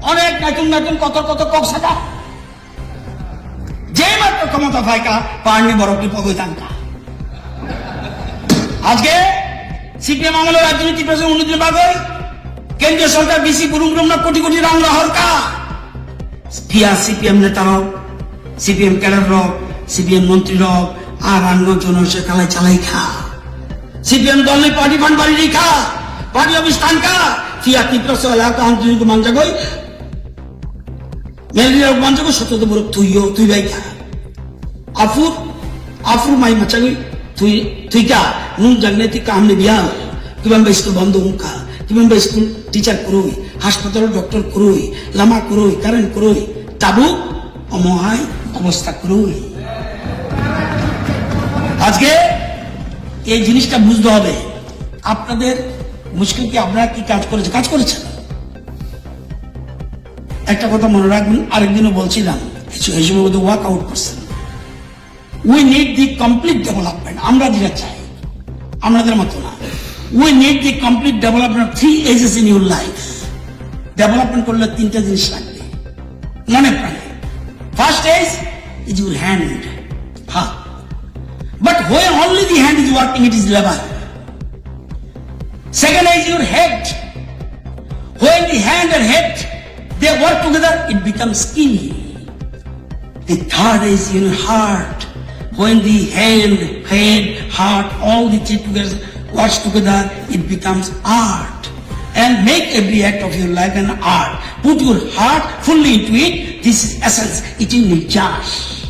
অনেক নতুন নতুন কত কত কক্সাটা যে মাত্র ক্ষমতা পাইকা পারনি বরফটি পগৈতাঙ্কা আজকে সিপিএম আমলের রাজনীতি প্রশ্ন উন্নতি বাগৈ কেন্দ্রীয় সরকার বিসি পুরুম না কোটি কোটি রাং হরকা ফিয়া সিপিএম নেতা হোক সিপিএম ক্যাডার হোক সিপিএম মন্ত্রী হোক আর আঙ্গ জনসে কালাই চালাই খা সিপিএম দল পার্টি ফান্ড বাড়ি খা পার্টি অফিস টানকা ফিয়া তীব্রস এলাকা আন্তরিক মানজাগই মেলেরিয়া মানজাগই সত্যত বড় তুই ভাই খা আফুর মাই মাচাগই তুই কা নুন জাগনে তুই কামনে বিয়া কিভাবে স্কুল বন্ধ হুঁকা কিভাবে স্কুল টিচার করুই হাসপাতাল ডক্টর করুই লামা করুই কারেন্ট করুই তাবু অমহায় অবস্থা করুই আজকে এই জিনিসটা বুঝতে হবে আপনাদের মুশকিল কি আপনারা কি কাজ করেছেন একটা কথা মনে রাখবেন আরেকদিনও বলছিলাম কিছু এই সময় ওয়ার্ক আউট করছেন we need the complete development আমরা যেটা চাই আমাদের মতো না we need the complete development 3 ages in your life development করলে তিনটা জিনিস লাগবে মনে প্রাণে first age is your hand হাত but when only the hand is working it is labor second is your head when the hand and head they work together it becomes skill the third is your heart when the hand head heart all the three together works together it becomes art and make every act of your life an art put your heart fully into it this is essence it is Nirjas